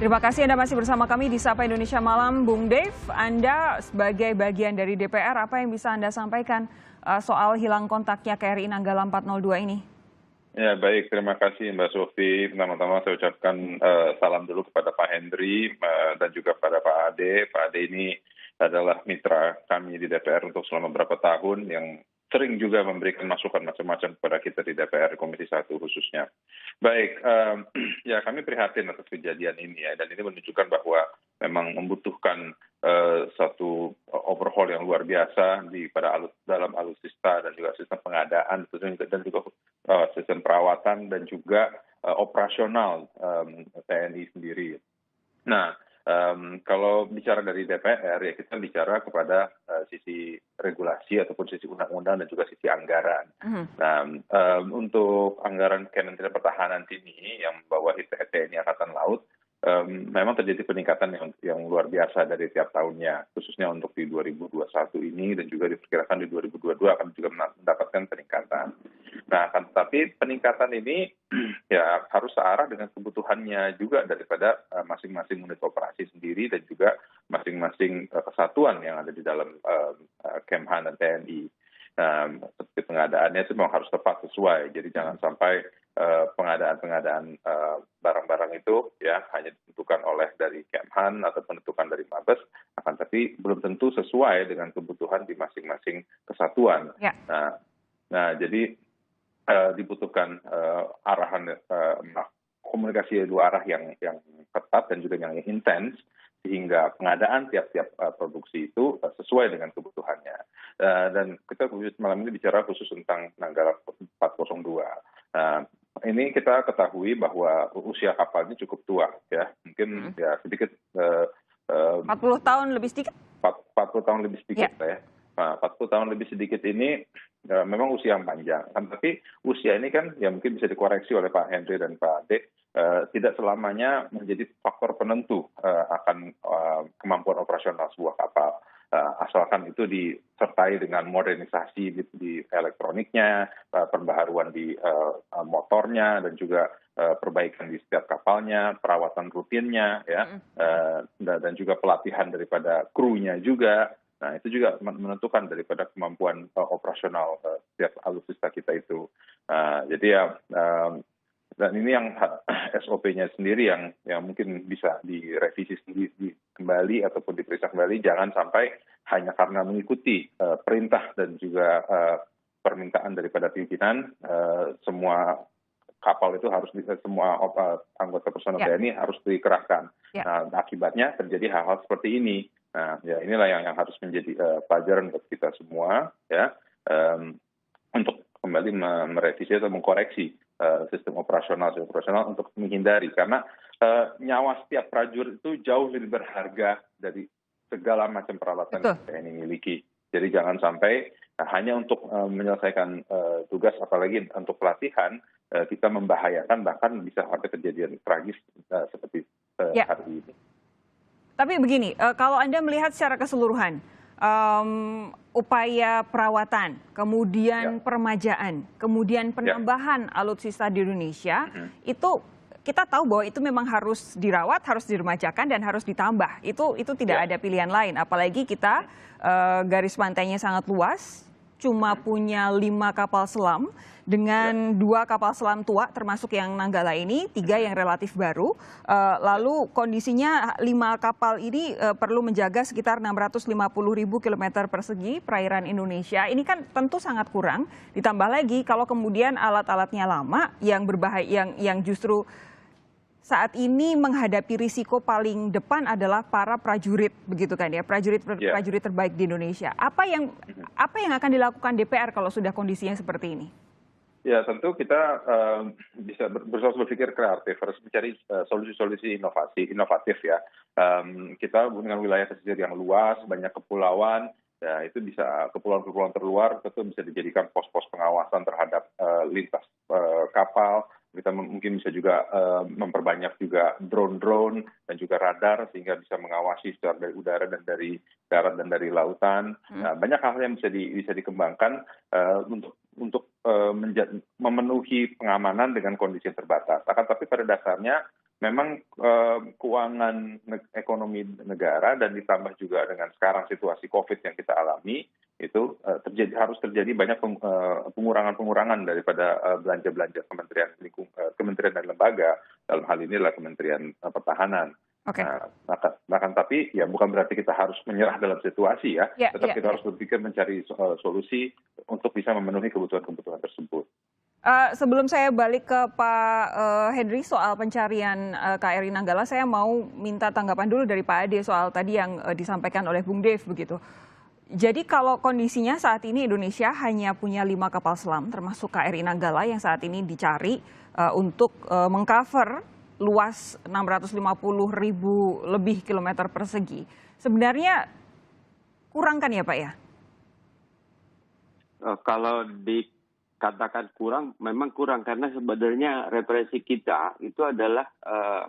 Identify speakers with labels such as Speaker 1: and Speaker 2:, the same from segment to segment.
Speaker 1: Terima kasih Anda masih bersama kami di Sapa Indonesia Malam, Bung Dave. Anda sebagai bagian dari DPR, apa yang bisa Anda sampaikan soal hilang kontaknya KRI Nanggala 402 ini?
Speaker 2: Ya baik, terima kasih Mbak Sofi. Pertama-tama saya ucapkan salam dulu kepada Pak Hendri dan juga kepada Pak Ade. Pak Ade ini adalah mitra kami di DPR untuk selama beberapa tahun yang sering juga memberikan masukan macam-macam kepada kita di DPR Komisi 1 khususnya. Baik, ya kami prihatin atas kejadian ini ya, dan ini menunjukkan bahwa memang membutuhkan satu overhaul yang luar biasa dalam alutsista dan juga sistem pengadaan dan juga sistem perawatan dan juga operasional TNI sendiri. Nah, kalau bicara dari DPR ya kita bicara kepada sisi regulasi ataupun sisi undang-undang dan juga sisi anggaran. Nah, untuk anggaran Kementerian Pertahanan ini yang membawahi TNI Angkatan Laut memang terjadi peningkatan yang luar biasa dari tiap tahunnya, khususnya untuk di 2021 ini dan juga diperkirakan di 2022 akan juga mendapatkan peningkatan. Nah, tapi peningkatan ini ya harus searah dengan kebutuhannya juga daripada masing-masing unit operasi sendiri dan juga masing-masing kesatuan yang ada di dalam Kemhan dan TNI. Seperti pengadaannya itu memang harus tepat sesuai, jadi jangan sampai pengadaan barang-barang itu ya hanya ditentukan oleh dari Kemhan atau penentukan dari Mabes, akan tapi belum tentu sesuai dengan kebutuhan di masing-masing kesatuan. Ya. Nah, jadi dibutuhkan arahan komunikasi dua arah yang ketat dan juga yang intens sehingga pengadaan tiap-tiap produksi itu sesuai dengan kebutuhannya. Dan kita malam ini bicara khusus tentang Nanggala 402. Ini kita ketahui bahwa usia kapalnya cukup tua ya, mungkin ya sedikit
Speaker 1: 40 tahun lebih sedikit.
Speaker 2: 40 tahun lebih sedikit ya. 40 tahun lebih sedikit ini memang usia yang panjang, kan tapi usia ini kan ya mungkin bisa dikoreksi oleh Pak Hendri dan Pak Ade, tidak selamanya menjadi faktor penentu akan kemampuan operasional sebuah kapal. Asalkan itu disertai dengan modernisasi di elektroniknya, perbaharuan di motornya dan juga perbaikan di setiap kapalnya, perawatan rutinnya ya, dan juga pelatihan daripada krunya juga. Nah, itu juga menentukan daripada kemampuan operasional setiap alutsista kita itu. Jadi ya, dan ini yang SOP-nya sendiri yang mungkin bisa direvisi sendiri kembali ataupun diperiksa kembali, jangan sampai hanya karena mengikuti perintah dan juga permintaan daripada pimpinan, semua kapal itu harus semua anggota personel TNI harus dikerahkan. Nah, akibatnya terjadi hal-hal seperti ini. Nah, ya inilah yang harus menjadi pelajaran buat kita semua ya, untuk kembali merevisi atau mengkoreksi sistem operasional untuk menghindari, karena nyawa setiap prajurit itu jauh lebih berharga dari segala macam peralatan yang TNI miliki. Jadi jangan sampai hanya untuk menyelesaikan tugas, apalagi untuk pelatihan, kita membahayakan bahkan bisa sampai kejadian tragis seperti hari ini.
Speaker 1: Tapi begini, kalau Anda melihat secara keseluruhan, upaya perawatan, kemudian permajaan, kemudian penambahan alutsista di Indonesia, itu kita tahu bahwa itu memang harus dirawat, harus diremajakan, dan harus ditambah. Itu tidak ada pilihan lain, apalagi kita garis pantainya sangat luas, cuma punya 5 kapal selam dengan 2 kapal selam tua termasuk yang Nanggala ini, 3 yang relatif baru. Lalu kondisinya 5 kapal ini perlu menjaga sekitar 650.000 km persegi perairan Indonesia. Ini kan tentu sangat kurang. Ditambah lagi kalau kemudian alat-alatnya lama yang berbahaya, yang justru saat ini menghadapi risiko paling depan adalah para prajurit, begitu kan ya, prajurit terbaik di Indonesia. Apa yang akan dilakukan DPR kalau sudah kondisinya seperti ini?
Speaker 2: Ya tentu kita bisa berusaha berpikir kreatif, harus mencari solusi-solusi inovatif ya. Kita dengan wilayah pesisir yang luas, banyak kepulauan, ya itu bisa kepulauan-kepulauan terluar tentu bisa dijadikan pos-pos pengawasan terhadap lintas kapal. Kita mungkin bisa juga memperbanyak juga drone dan juga radar sehingga bisa mengawasi secara dari udara dan dari darat dan dari lautan. Nah, banyak hal yang bisa dikembangkan untuk memenuhi pengamanan dengan kondisi yang terbatas. Akan tapi pada dasarnya memang keuangan ekonomi negara dan ditambah juga dengan sekarang situasi COVID yang kita alami, itu harus terjadi banyak pengurangan-pengurangan daripada belanja-belanja kementerian dan lembaga, dalam hal ini adalah Kementerian Pertahanan.
Speaker 1: Oke.
Speaker 2: Bahkan tapi ya bukan berarti kita harus menyerah dalam situasi ya, tetap kita harus berpikir mencari solusi untuk bisa memenuhi kebutuhan-kebutuhan tersebut.
Speaker 1: Sebelum saya balik ke Pak Henry soal pencarian KRI Nanggala, saya mau minta tanggapan dulu dari Pak Ade soal tadi yang disampaikan oleh Bung Dev begitu. Jadi kalau kondisinya saat ini Indonesia hanya punya 5 kapal selam termasuk KRI Nanggala yang saat ini dicari untuk mengcover luas 650.000 lebih kilometer persegi. Sebenarnya kurang kan ya Pak ya?
Speaker 3: Kalau dikatakan kurang, memang kurang karena sebenarnya referensi kita itu adalah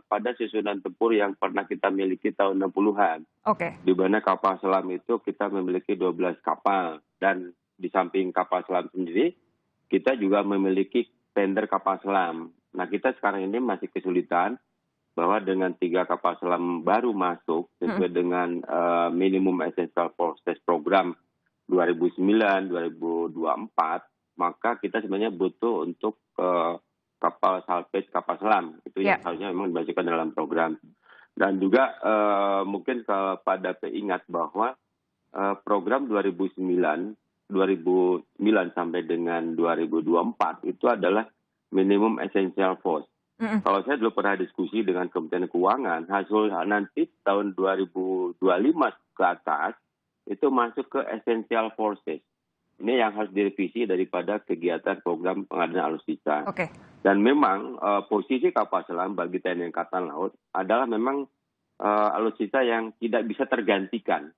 Speaker 3: pada susunan tempur yang pernah kita miliki tahun 60-an.
Speaker 1: Oke.
Speaker 3: Di mana kapal selam itu kita memiliki 12 kapal dan di samping kapal selam sendiri kita juga memiliki tender kapal selam. Nah kita sekarang ini masih kesulitan bahwa dengan 3 kapal selam baru masuk sesuai dengan minimum essential forces program 2009-2024, maka kita sebenarnya butuh untuk kapal salvage kapal selam. Itu yang harusnya memang dimasukkan dalam program. Dan juga mungkin kepada ingat bahwa program 2009 sampai dengan 2024 itu adalah minimum essential force. Kalau saya dulu pernah diskusi dengan Kementerian Keuangan, hasil nanti tahun 2025 ke atas itu masuk ke essential forces. Ini yang harus direvisi daripada kegiatan program pengadaan alutsista.
Speaker 1: Oke.
Speaker 3: Dan memang posisi kapal selam bagi TNI Angkatan Laut adalah memang alutsista yang tidak bisa tergantikan.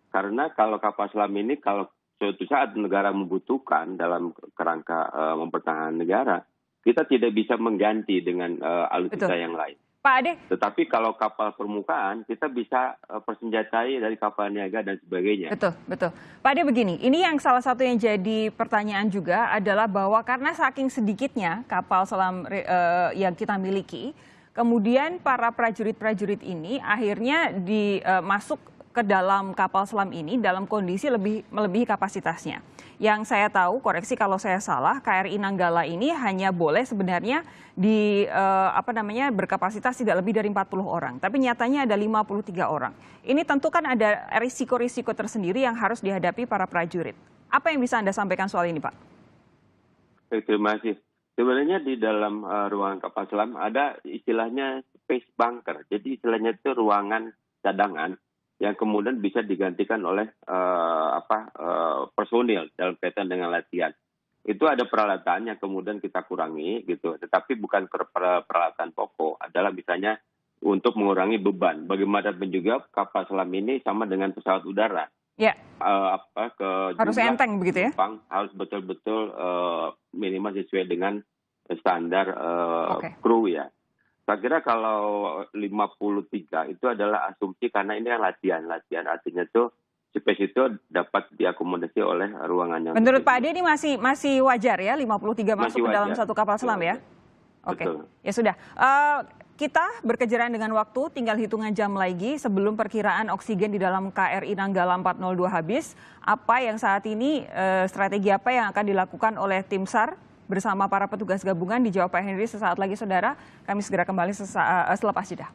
Speaker 3: Karena kalau kapal selam ini kalau suatu saat negara membutuhkan dalam kerangka mempertahankan negara, kita tidak bisa mengganti dengan alutsista yang lain.
Speaker 1: Pak Ade.
Speaker 3: Tetapi kalau kapal permukaan, kita bisa persenjatai dari kapal niaga dan sebagainya.
Speaker 1: Betul, betul. Pak Ade begini, ini yang salah satu yang jadi pertanyaan juga adalah bahwa karena saking sedikitnya kapal selam yang kita miliki, kemudian para prajurit-prajurit ini akhirnya masuk ke dalam kapal selam ini dalam kondisi melebihi kapasitasnya. Yang saya tahu, koreksi kalau saya salah, KRI Nanggala ini hanya boleh sebenarnya berkapasitas tidak lebih dari 40 orang. Tapi nyatanya ada 53 orang. Ini tentu kan ada risiko-risiko tersendiri yang harus dihadapi para prajurit. Apa yang bisa Anda sampaikan soal ini, Pak?
Speaker 3: Terima kasih. Sebenarnya di dalam ruangan kapal selam ada istilahnya space bunker. Jadi istilahnya itu ruangan cadangan yang kemudian bisa digantikan oleh personil dalam kaitan dengan latihan. Itu ada peralatan yang kemudian kita kurangi gitu, tetapi bukan peralatan pokok, adalah misalnya untuk mengurangi beban. Bagaimanapun juga kapal selam ini sama dengan pesawat udara.
Speaker 1: Ya. Harus enteng begitu ya?
Speaker 3: Harus betul-betul minimal sesuai dengan standar kru ya. Saya kira kalau 53 itu adalah asumsi karena ini kan latihan artinya itu space itu dapat diakomodasi oleh ruangan yang.
Speaker 1: Menurut Pak Ade ini masih wajar ya 53 masuk ke dalam satu kapal selam ya? Oke. Ya sudah. Kita berkejaran dengan waktu, tinggal hitungan jam lagi sebelum perkiraan oksigen di dalam KRI Nanggala 402 habis. Apa yang saat ini strategi apa yang akan dilakukan oleh tim SAR bersama para petugas gabungan? Dijawab Pak Henry sesaat lagi, saudara. Kami segera kembali selepas jeda.